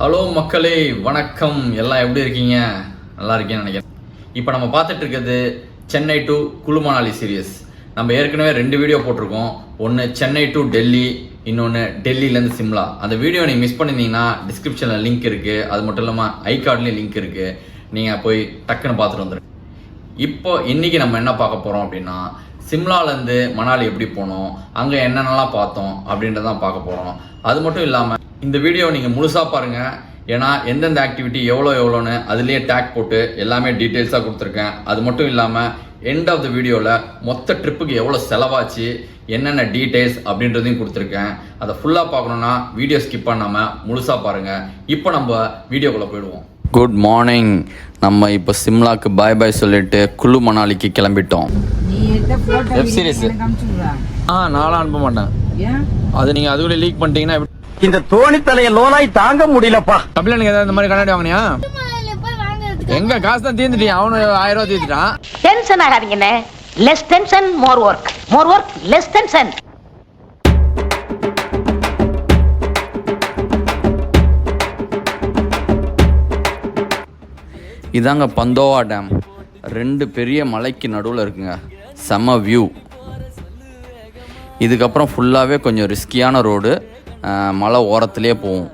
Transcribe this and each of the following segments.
Hello மக்களே, வணக்கம். எல்லாம் எப்படி இருக்கீங்க? நல்லா இருக்கீங்கன்னு நினைக்கிறேன். இப்போ நம்ம பார்த்துட்டு இருக்கிறது சென்னை டு குளு மணாலி சீரியஸ். நம்ம ஏற்கனவே 2 வீடியோ போட்டிருக்கோம். ஒன்று சென்னை டு டெல்லி, இன்னொன்று டெல்லியிலேருந்து சிம்லா. அந்த வீடியோ நீங்கள் மிஸ் பண்ணியிருந்தீங்கன்னா டிஸ்கிரிப்ஷனில் லிங்க் இருக்குது. அது மட்டும் இல்லாமல் ஐகார்ட்லேயும் லிங்க் இருக்குது. நீங்கள் போய் டக்குன்னு பார்த்துட்டு வந்துடுங்க. இப்போ இன்றைக்கி நம்ம என்ன பார்க்க போகிறோம் அப்படின்னா, சிம்லாலேருந்து மணாலி எப்படி போனோம், அங்கே என்னென்னலாம் பார்த்தோம் அப்படின்றதான் பார்க்க போகிறோம். அது மட்டும் இல்லாமல் இந்த வீடியோ நீங்கள் முழுசாக பாருங்கள். ஏன்னா எந்தெந்த ஆக்டிவிட்டி எவ்வளோன்னு அதுலேயே டேக் போட்டு எல்லாமே டீட்டெயில்ஸாக கொடுத்துருக்கேன். அது மட்டும் இல்லாமல் எண்ட் ஆஃப் த வீடியோவில் மொத்த ட்ரிப்புக்கு எவ்வளோ செலவாச்சு, என்னென்ன டீட்டெயில்ஸ் அப்படின்றதையும் கொடுத்துருக்கேன். அதை ஃபுல்லாக பார்க்கணுன்னா வீடியோ ஸ்கிப் பண்ணாமல் முழுசாக பாருங்கள். இப்போ நம்ம வீடியோக்குள்ளே போயிடுவோம். Good morning. நம்ம இப்போ சிம்லாக்கு பாய் பாய் சொல்லிட்டு குளு மணாலிக்கு கிளம்பிட்டோம். வெப் சீரிஸ் நானும் அனுப்ப மாட்டேன். அது நீங்கள் அதுக்குள்ளே லீக் பண்ணிட்டீங்கன்னா இந்த தோணி தலைய லோனாய் தாங்க முடியலப்பா. தமிழனுக்கு ஏதாவது இந்த மாதிரி கண்ணாடி வாங்கினியா? எங்க காசு தான் தீர்ந்துட்டியா? அவனு 1000 ரூபாய் தீர்த்துட்டான். டென்ஷன் ஆகாதீங்கண்ணே. Less tension more work, more work less tension. இதாங்க பந்தோவா டேம். 2 பெரிய மலைக்கு நடுவில் இருக்குங்க. செம வியூ. இதுக்கப்புறம் ஃபுல்லாகவே கொஞ்சம் ரிஸ்கியான ரோடு. மலை ஓரத்துலேயே போவோம்.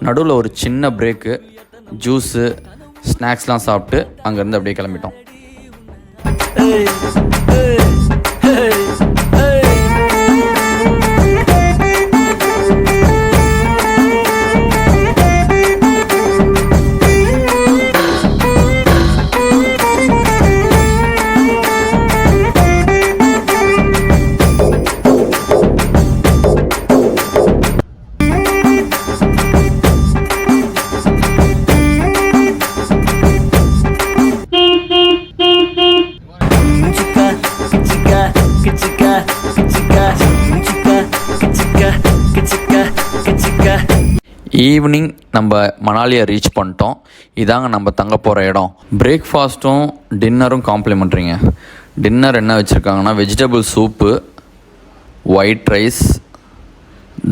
நடுவில் ஒரு சின்ன பிரேக்கு, ஜூஸு, ஸ்நாக்ஸ்லாம் சாப்பிட்டு அங்கேருந்து அப்படியே கிளம்பிட்டோம். ஈவினிங் நம்ம மணாலியை ரீச் பண்ணிட்டோம். இதாங்க நம்ம தங்க போகிற இடம். பிரேக்ஃபாஸ்ட்டும் டின்னரும் காம்ப்ளிமெண்ட்ரிங்க. டின்னர் என்ன வச்சுருக்காங்கன்னா, வெஜிடபிள் சூப்பு, ஒயிட் ரைஸ்,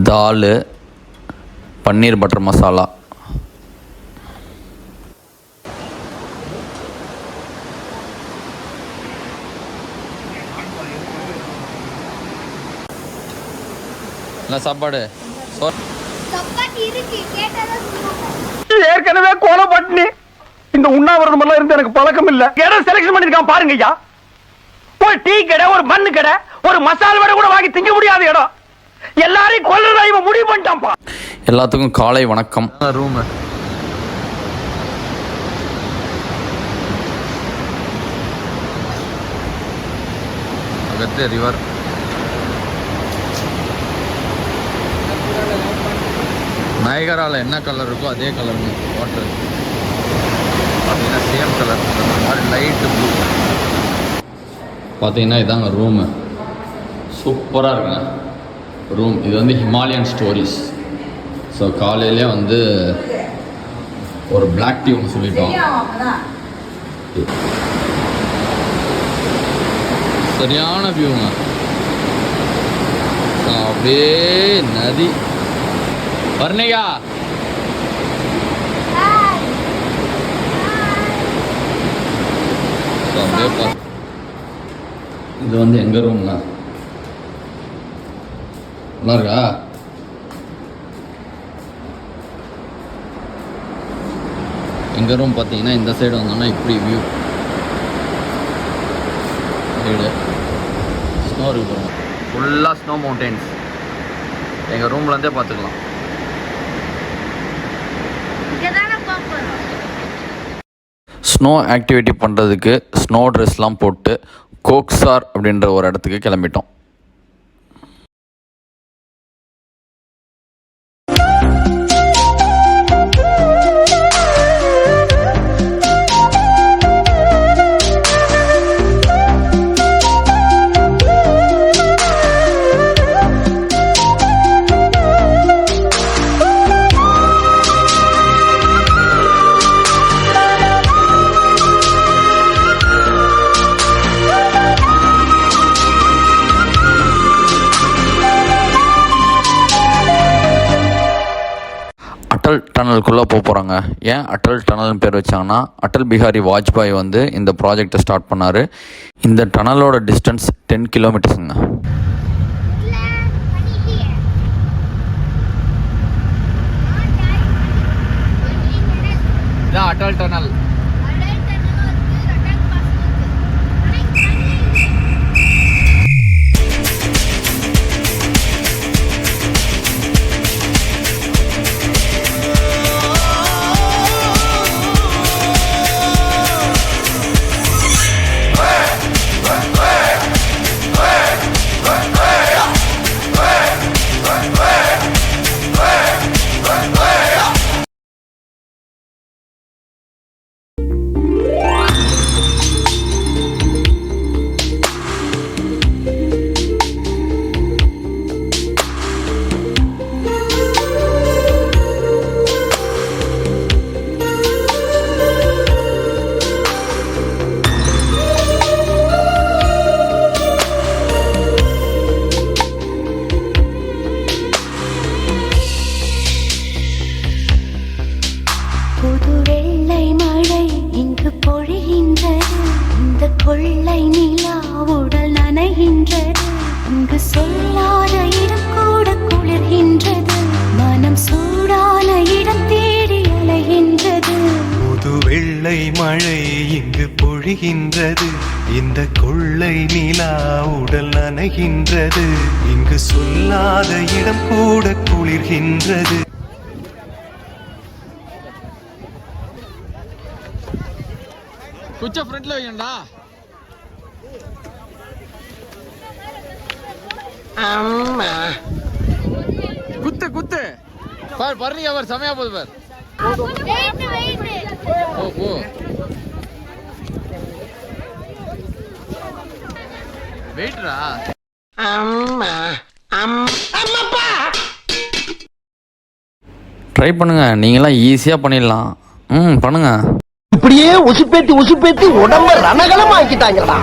தால், பன்னீர் பட்டர் மசாலா. என்ன சாப்பாடு? ஏற்கனவே கோல பட்டினி. இந்த உண்ணாவிரதம் எல்லாம் இருந்து எனக்கு பழக்கம் இல்ல. இடம் செலக்ஷன் பண்ணிருக்கான் பாருங்க ஐயா. ஒரு டீ கடை, ஒரு மண்ணு கடை, ஒரு மசால் வடை கூட வாங்கி திங்க முடியாத இடம். எல்லாரையும் கொல்றதா இவன் முடிவு பண்ணிட்டான்ப்பா. எல்லாத்துக்கும் காலை வணக்கம். Room அகத்து river. நயகராவில் என்ன கலர் இருக்கோ அதே கலருங்க. வாட்டர் பார்த்தீங்கன்னா சேம் கலர், அந்த மாதிரி லைட்டு ப்ளூ. பார்த்தீங்கன்னா இதாங்க ரூமு. சூப்பராக இருக்குங்க ரூம். இது வந்து ஹிமாலயன் ஸ்டோரிஸ். ஸோ காலையிலே வந்து ஒரு பிளாக் டீ ஒன்று சொல்லிட்டோம். சரியான வியூங்க. அப்படியே நதி. வர்ணிகா, இது வந்து எங்க ரூம்னா நல்லா இருக்கா? எங்க ரூம் பார்த்தீங்கன்னா இந்த சைடு வந்தோம்னா இப்படி வியூ. சைடு ஸ்னோ இருக்கு பாருங்க, ஃபுல்லாக ஸ்னோ மவுண்டெயின்ஸ். எங்கள் ரூம்லேருந்தே பார்த்துக்கலாம். ஸ்னோ ஆக்டிவிட்டி பண்ணுறதுக்கு ஸ்னோ ட்ரெஸ்லாம் போட்டு கோக்சார் அப்படின்ற ஒரு இடத்துக்கு கிளம்பிட்டோம். அட்டல் டனலுக்குள்ளே போகிறாங்க. ஏன் அட்டல் டனல்னு பேர் வச்சாங்கன்னா, அட்டல் பிஹாரி வாஜ்பாய் வந்து இந்த ப்ராஜெக்டை ஸ்டார்ட் பண்ணார். இந்த டனலோட டிஸ்டன்ஸ் 10 கிலோமீட்டர்ஸுங்க. இதான் அட்டல் டனல். கொள்ளை நிலா உடல் நனைகின்றது, இங்கு சொல்லாத இடம் கூட குளிர்கின்றது, மனம் சூடான இடம் தேடி அலைகின்றது. புது வெள்ளை மழை இங்கு பொழிகின்றது, இந்த கொள்ளை நிலா உடல் நனைகின்றது, இங்கு சொல்லாத இடம் கூட குளிர்கின்றது. குச்ச ஃப்ரண்ட்ல வைங்கடா. அம்மா குத்து குத்து பார் பர்றி அவர் சமயா போது பார். ஓ ஓ வெயிட்ரா. அம்மா அம்மாப்பா ட்ரை பண்ணுங்க, நீங்களாம் ஈஸியாக பண்ணிடலாம். பண்ணுங்க. இப்படியே உசுப்பேத்தி உடம்ப ரணகலம் ஆக்கிட்டாங்கடா.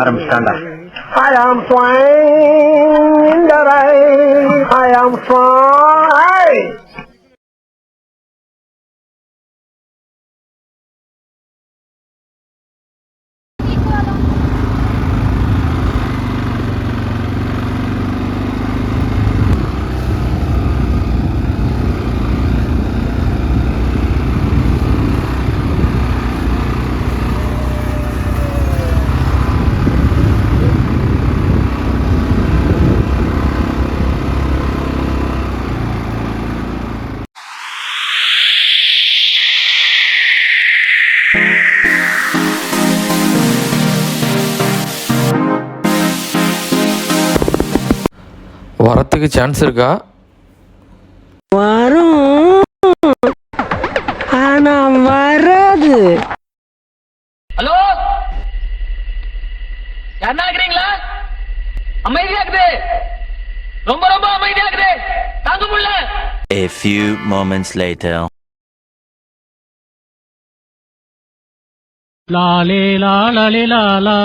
ஆரம்பிச்சாண்டா. I am flying in the rain. I am flying. வரத்துக்கு சான்ஸ் இருக்கா? வரும், ஆனா வராது. ஹலோ, யாருன்னா இருக்கிறீங்களா? அமைதியா இருக்குது, ரொம்ப ரொம்ப அமைதியா இருக்குது, தாங்க முடியல. A few moments later. லாலே லாலே Lala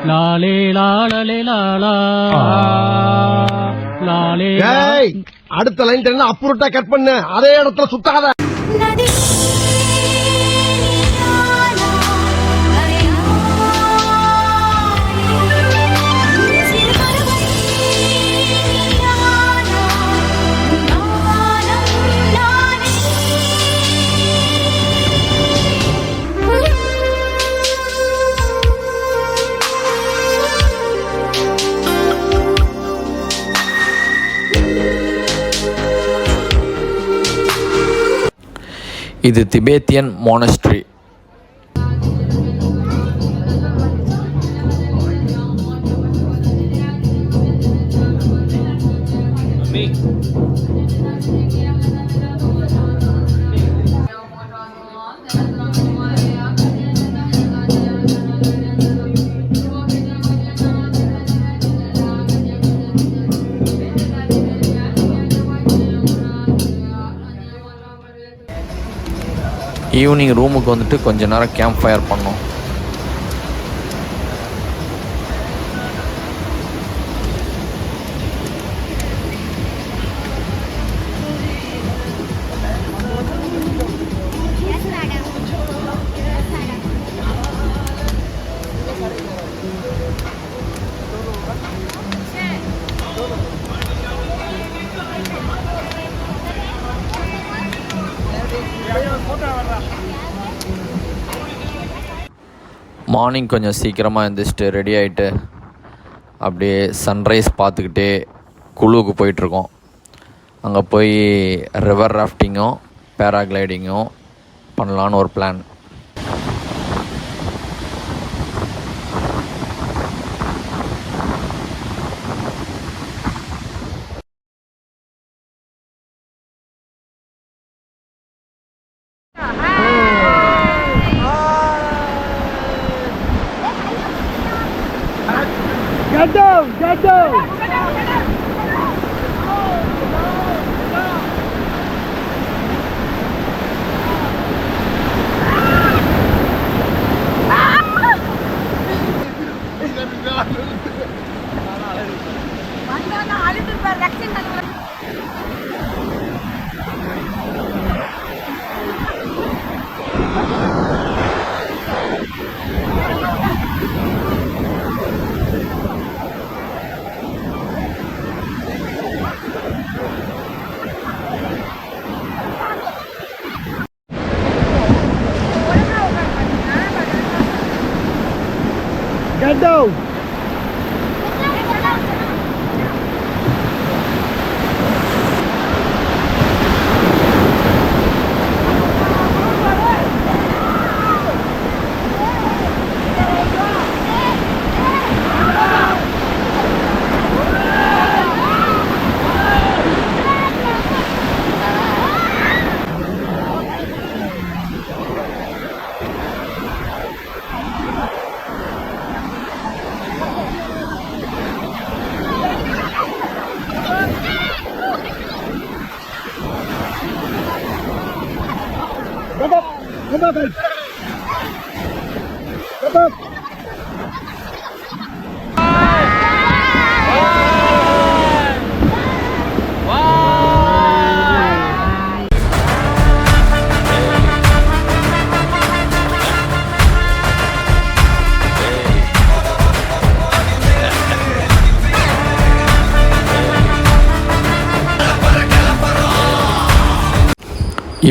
லாலே லாலே Lala லாலே. அடுத்த லைன் தெரியல, அப்புறட்டா கட் பண்ணு, அதே இடத்துல சுத்தாத. சிறுவா இது திபேத்தியன் மோனஸ்ட்ரி. ஈவினிங் ரூமுக்கு வந்துட்டு கொஞ்ச நேரம் கேம்ப் ஃபயர் பண்ணோம். மார்னிங் கொஞ்சம் சீக்கிரமாக எழுந்திரிச்சிட்டு ரெடி ஆகிட்டு அப்படியே சன்ரைஸ் பார்த்துக்கிட்டே குழுவுக்கு போயிட்டுருக்கோம். அங்கே போய் ரிவர் ராஃப்டிங்கும் பேராகிளைடிங்கும் பண்ணலான்னு ஒரு plan. Get down! Get down! Get down! Come up! Come up, guys! Come up!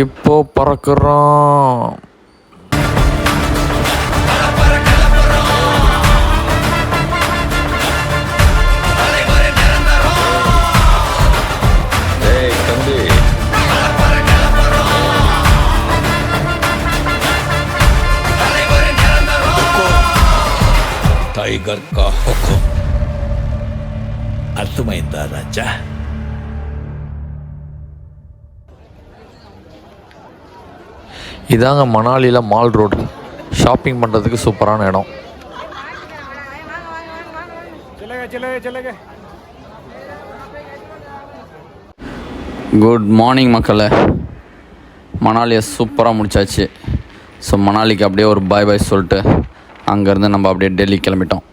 இப்போ பறக்குறோம். टाइगर का हुक्म अर्थमैंदा राजा. இதாங்க மணாலியில் மால் ரோடு. ஷாப்பிங் பண்ணுறதுக்கு சூப்பரான இடம். குட் மார்னிங் மக்களே. மணாலியை சூப்பராக முடிச்சாச்சு. ஸோ மணாலிக்கு அப்படியே ஒரு பாய் பாய் சொல்லிட்டு அங்கேருந்து நம்ம அப்படியே டெல்லி கிளம்பிட்டோம்.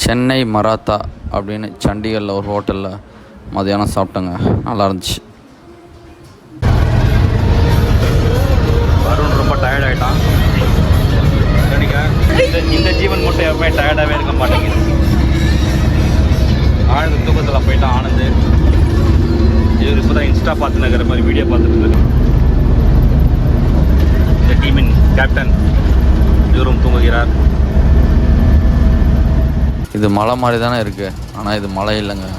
சென்னை மராத்தா அப்படின்னு சண்டிகரில் ஒரு ஹோட்டலில் மதியானம் சாப்பிட்டோங்க. நல்லா இருந்துச்சு. வருண் ரொம்ப டயர்ட் ஆகிட்டான். இந்த ஜீவன் மட்டும் எப்பவுமே டயர்டாகவே இருக்க மாட்டேங்குது. ஆழ்ந்த தூக்கத்தில் போயிட்டான் ஆனந்து. இவர் இப்போ தான் இன்ஸ்டா பார்த்துன்னு இருக்கிற மாதிரி வீடியோ பார்த்துட்டு இருக்கு. கேப்டன் இவரும் தூங்குகிறார். இது மலை மாதிரி தானே இருக்குது, ஆனால் இது மலை இல்லைங்க.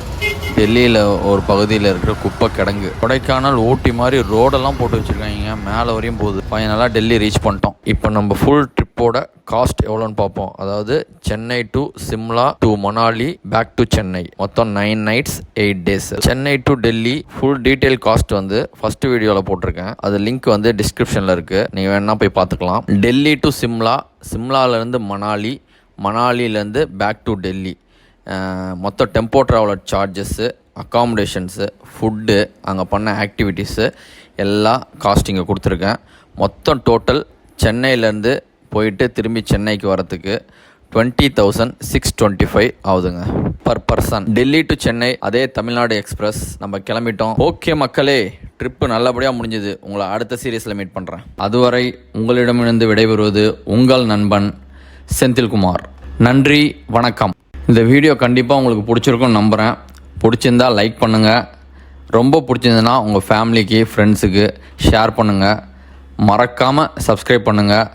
டெல்லியில் ஒரு பகுதியில் இருக்கிற குப்பை கிடங்கு. கொடைக்கானல் ஊட்டி மாதிரி ரோடெல்லாம் போட்டு வச்சுருக்காங்க, மேலே வரையும் போகுது. ஃபைனலாக டெல்லி ரீச் பண்ணிட்டோம். இப்போ நம்ம ஃபுல் ட்ரிப்போட காஸ்ட் எவ்வளோன்னு பார்ப்போம். அதாவது Chennai to Shimla to Manali back to Chennai, மொத்தம் 9 nights 8 days. Chennai to Delhi full detail cost வந்து ஃபர்ஸ்ட் வீடியோவில் போட்டிருக்கேன். அது லிங்க் வந்து டிஸ்கிரிப்ஷனில் இருக்குது, நீங்கள் வேணால் போய் பார்த்துக்கலாம். டெல்லி டு சிம்லா, சிம்லாலேருந்து மணாலி, மணாலிலேருந்து பேக் டு டெல்லி, மொத்தம் tempo traveller charges, accommodations, food, அங்கே பண்ண ஆக்டிவிட்டீஸு எல்லாம் காஸ்ட் இங்கே கொடுத்துருக்கேன். மொத்தம் டோட்டல் சென்னையிலேருந்து போயிட்டு திரும்பி சென்னைக்கு வரத்துக்கு 20,625 ஆகுதுங்க per person. Delhi to Chennai அதே தமிழ்நாடு எக்ஸ்பிரஸ் நம்ம கிளம்பிட்டோம். ஓகே மக்களே, ட்ரிப்பு நல்லபடியாக முடிஞ்சுது. உங்களை அடுத்த சீரீஸில் மீட் பண்ணுறேன். அதுவரை உங்களிடமிருந்து விடைபெறுவது உங்கள் நண்பன் செந்தில்குமார். நன்றி, வணக்கம். இந்த வீடியோ கண்டிப்பாக உங்களுக்கு பிடிச்சிருக்கும்னு நம்புகிறேன். பிடிச்சிருந்தா லைக் பண்ணுங்கள். ரொம்ப பிடிச்சிருந்ததுன்னா உங்கள் ஃபேமிலிக்கு ஃப்ரெண்ட்ஸுக்கு ஷேர் பண்ணுங்கள். மறக்காமல் சப்ஸ்கிரைப் பண்ணுங்கள்.